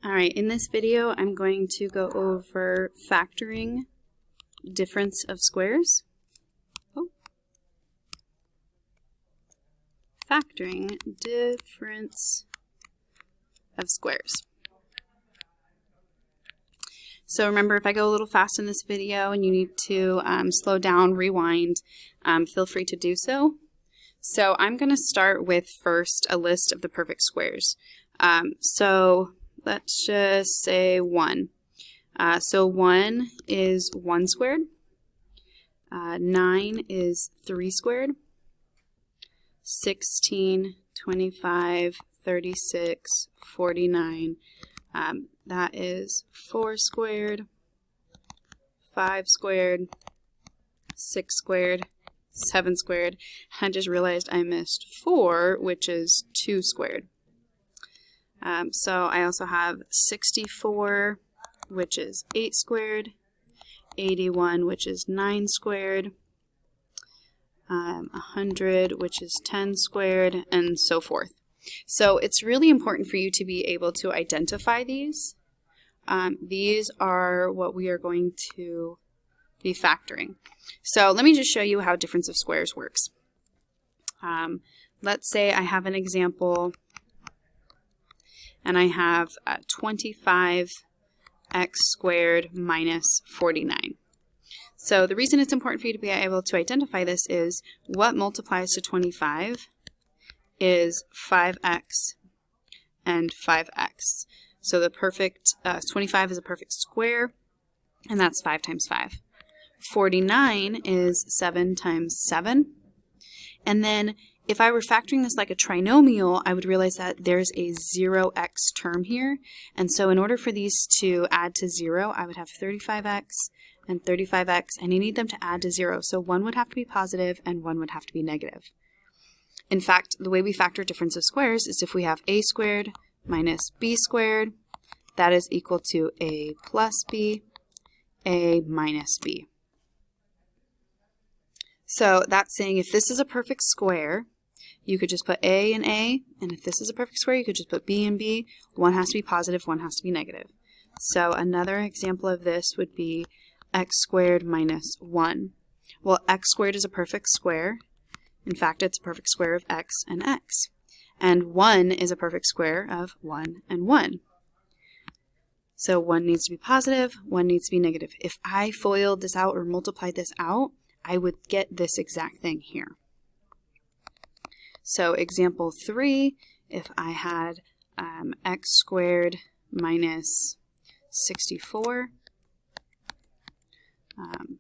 Alright, in this video I'm going to go over factoring difference of squares. Factoring difference of squares. So remember, if I go a little fast in this video and you need to slow down, rewind, feel free to do so. So I'm going to start with first a list of the perfect squares. So let's just say 1. So 1 is 1 squared. 9 is 3 squared. 16, 25, 36, 49. That is 4 squared, 5 squared, 6 squared, 7 squared. I just realized I missed 4, which is 2 squared. So I also have 64, which is 8 squared, 81, which is 9 squared, 100, which is 10 squared, and so forth. So it's really important for you to be able to identify these. These are what we are going to be factoring. So let me just show you how difference of squares works. Let's say I have an example and I have 25x squared minus 49. So the reason it's important for you to be able to identify this is what multiplies to 25 is 5x and 5x. So the perfect 25 is a perfect square, and that's 5 times 5. 49 is 7 times 7. And then if I were factoring this like a trinomial, I would realize that there's a 0x term here. And so in order for these to add to 0, I would have 35x and 35x, and you need them to add to 0. So one would have to be positive and one would have to be negative. In fact, the way we factor difference of squares is if we have a squared minus b squared, that is equal to a plus b, a minus b. So that's saying if this is a perfect square, you could just put a and a, and if this is a perfect square, you could just put b and b. One has to be positive, one has to be negative. So another example of this would be x squared minus 1. Well, x squared is a perfect square. In fact, it's a perfect square of x and x. And 1 is a perfect square of 1 and 1. So 1 needs to be positive, 1 needs to be negative. If I FOILed this out or multiplied this out, I would get this exact thing here. So example 3, if I had x squared minus 64,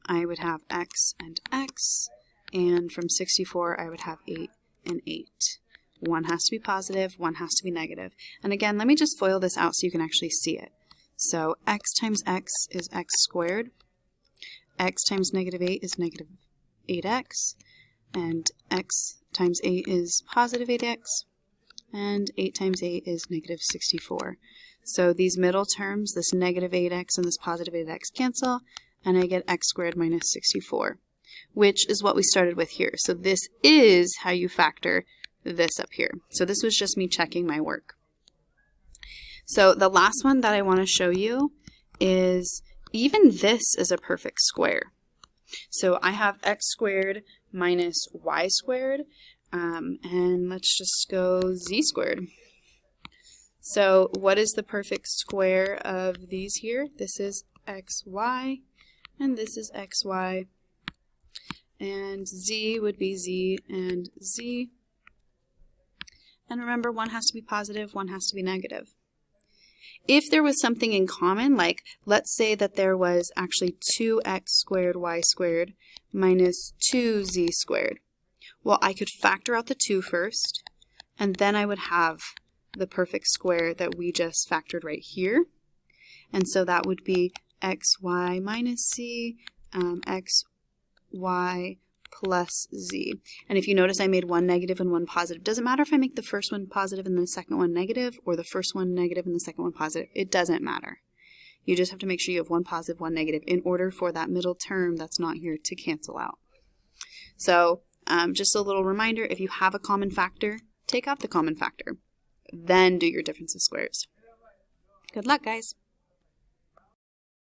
I would have x and x, and from 64 I would have 8 and 8. One has to be positive, one has to be negative. And again, let me just FOIL this out so you can actually see it. So x times x is x squared, x times negative 8 is negative 8x, and x times 8 is positive 8x, and 8 times 8 is negative 64. So these middle terms, this negative 8x and this positive 8x cancel, and I get x squared minus 64, which is what we started with here. So this is how you factor this up here. So this was just me checking my work. So the last one that I want to show you is even this is a perfect square. So I have x squared minus y squared, and let's just go z squared. So what is the perfect square of these here? This is xy, and this is xy, and z would be z and z. And remember, one has to be positive, one has to be negative. If there was something in common, like let's say that there was actually 2x squared y squared minus 2z squared. Well, I could factor out the 2 first, and then I would have the perfect square that we just factored right here. And so that would be xy minus z, xy plus z. And if you notice, I made one negative and one positive. Doesn't matter if I make the first one positive and the second one negative, or the first one negative and the second one positive. It doesn't matter. You just have to make sure you have one positive, one negative in order for that middle term that's not here to cancel out. So just a little reminder, if you have a common factor, take out the common factor. Then do your difference of squares. Good luck, guys!